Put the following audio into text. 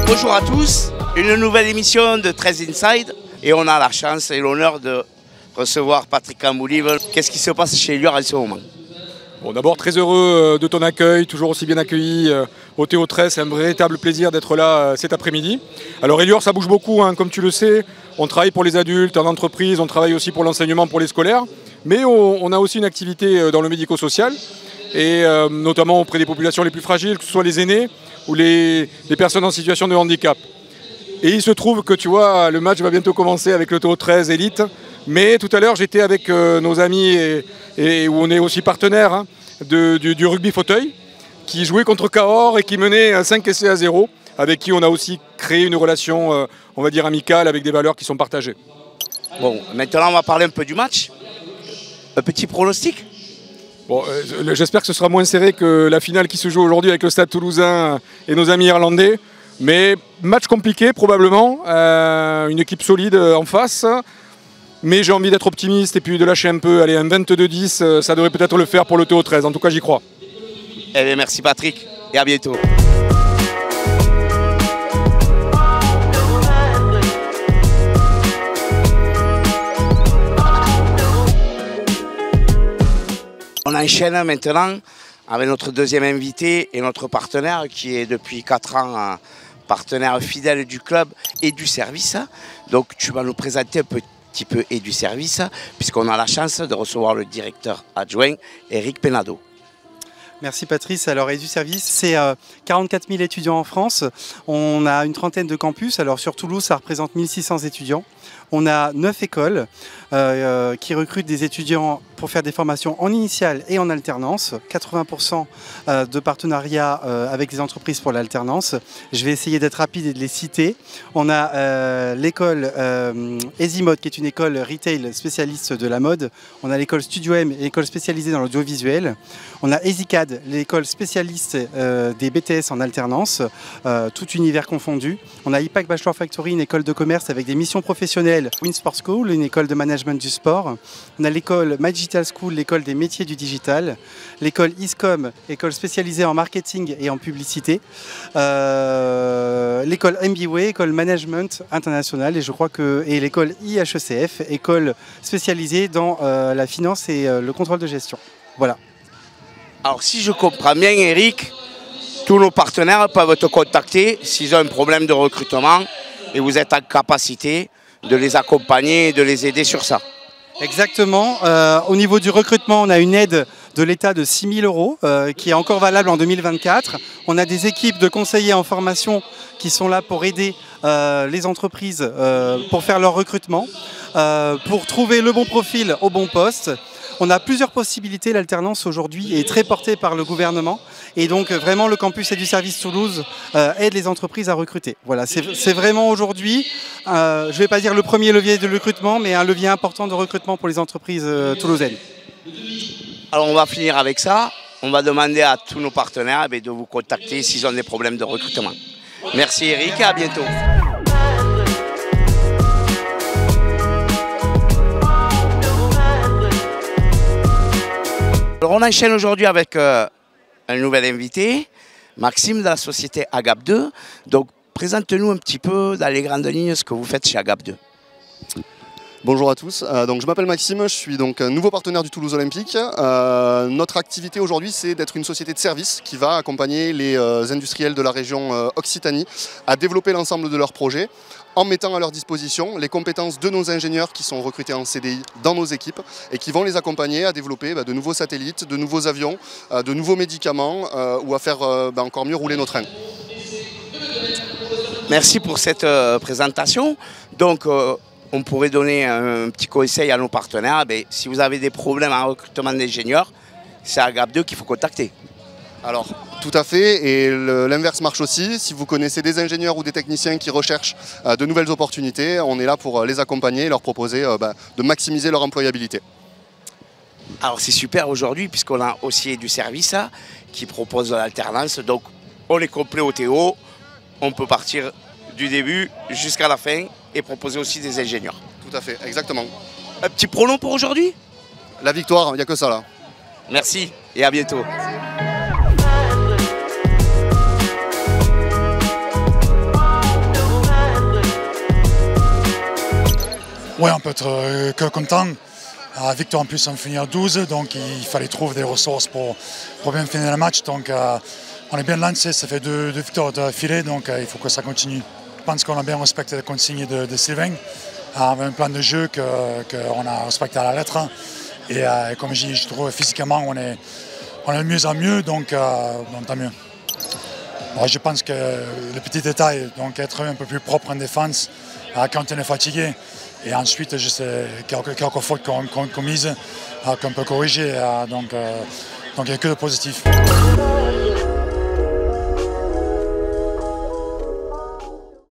Bonjour à tous, une nouvelle émission de 13 Inside et on a la chance et l'honneur de recevoir Patrick Amboulive. Qu'est-ce qui se passe chez Elior en ce moment? Bon, d'abord très heureux de ton accueil, toujours aussi bien accueilli au Théo13, c'est un véritable plaisir d'être là cet après-midi. Alors Elior, ça bouge beaucoup, hein, comme tu le sais, on travaille pour les adultes, en entreprise, on travaille aussi pour l'enseignement, pour les scolaires, mais on a aussi une activité dans le médico-social, et notamment auprès des populations les plus fragiles, que ce soit les aînés ou les personnes en situation de handicap. Et il se trouve que tu vois, le match va bientôt commencer avec le Théo13 Elite, mais tout à l'heure j'étais avec nos amis et où on est aussi partenaire hein, du rugby fauteuil, qui jouait contre Cahors et qui menait 5 essais à 0, avec qui on a aussi créé une relation, on va dire, amicale, avec des valeurs qui sont partagées. Bon, maintenant on va parler un peu du match. Un petit pronostic? Bon, j'espère que ce sera moins serré que la finale qui se joue aujourd'hui avec le Stade Toulousain et nos amis irlandais. Mais match compliqué probablement, une équipe solide en face. Mais j'ai envie d'être optimiste et puis de lâcher un peu. Allez, un 22-10, ça devrait peut-être le faire pour le Théo13. En tout cas, j'y crois. Eh bien, merci Patrick et à bientôt. On enchaîne maintenant avec notre deuxième invité et notre partenaire qui est depuis 4 ans un partenaire fidèle du club et du service. Donc tu vas nous présenter un petit peu et du service puisqu'on a la chance de recevoir le directeur adjoint Eric Penado. Merci Patrice. Alors Edu Service, c'est 44 000 étudiants en France. On a une trentaine de campus. Alors sur Toulouse, ça représente 1600 étudiants. On a 9 écoles qui recrutent des étudiants pour faire des formations en initiale et en alternance. 80% de partenariats avec des entreprises pour l'alternance. Je vais essayer d'être rapide et de les citer. On a l'école Easymode, qui est une école retail spécialiste de la mode. On a l'école Studio M, l'école spécialisée dans l'audiovisuel. On a EasyCAD, l'école spécialiste des BTS en alternance, tout univers confondu. On a IPAC Bachelor Factory, une école de commerce avec des missions professionnelles. Winsport School, une école de management du sport. On a l'école My Digital School, l'école des métiers du digital. L'école ISCOM, école spécialisée en marketing et en publicité. L'école MBA, école management international. Et je crois que l'école IHECF, école spécialisée dans la finance et le contrôle de gestion. Voilà. Alors si je comprends bien Eric, tous nos partenaires peuvent te contacter s'ils ont un problème de recrutement et vous êtes en capacité de les accompagner et de les aider sur ça. Exactement. Au niveau du recrutement, on a une aide de l'État de 6 000 € qui est encore valable en 2024. On a des équipes de conseillers en formation qui sont là pour aider les entreprises pour faire leur recrutement, pour trouver le bon profil au bon poste. On a plusieurs possibilités. L'alternance aujourd'hui est très portée par le gouvernement et donc vraiment le campus Edu Service Toulouse aide les entreprises à recruter. Voilà, c'est vraiment aujourd'hui, je ne vais pas dire le premier levier de recrutement, mais un levier important de recrutement pour les entreprises toulousaines. Alors on va finir avec ça. On va demander à tous nos partenaires de vous contacter s'ils ont des problèmes de recrutement. Merci Eric et à bientôt. Alors on enchaîne aujourd'hui avec un nouvel invité, Maxime de la société Agap 2. Donc présente-nous un petit peu dans les grandes lignes ce que vous faites chez Agap 2. Bonjour à tous, donc je m'appelle Maxime, je suis donc un nouveau partenaire du Toulouse Olympique. Notre activité aujourd'hui c'est d'être une société de service qui va accompagner les industriels de la région Occitanie à développer l'ensemble de leurs projets en mettant à leur disposition les compétences de nos ingénieurs qui sont recrutés en CDI dans nos équipes et qui vont les accompagner à développer de nouveaux satellites, de nouveaux avions, de nouveaux médicaments ou à faire encore mieux rouler nos trains. Merci pour cette présentation. Donc on pourrait donner un petit conseil à nos partenaires. Si vous avez des problèmes en recrutement d'ingénieurs, c'est Agap 2 qu'il faut contacter. Alors, tout à fait, et l'inverse marche aussi. Si vous connaissez des ingénieurs ou des techniciens qui recherchent de nouvelles opportunités, on est là pour les accompagner et leur proposer de maximiser leur employabilité. Alors c'est super aujourd'hui puisqu'on a aussi du service qui propose de l'alternance. Donc on est complet au Théo, on peut partir du début jusqu'à la fin et proposer aussi des ingénieurs. Tout à fait, exactement. Un petit pronom pour aujourd'hui? La victoire, il n'y a que ça là. Merci et à bientôt. Ouais, on peut être que content. Victoire en plus, on finit à 12, donc il fallait trouver des ressources pour bien finir le match. Donc on est bien lancé, ça fait deux victoires d'affilée, donc il faut que ça continue. Je pense qu'on a bien respecté les consignes de Sylvain, avec un plan de jeu qu'on a respecté à la lettre. Et comme je dis, je trouve physiquement on est de mieux en mieux, donc tant mieux. Bon, je pense que le petit détail, donc être un peu plus propre en défense quand on est fatigué. Et ensuite, je sais quelques fautes qu'on mise, qu'on peut corriger. Donc il n'y a que de positif.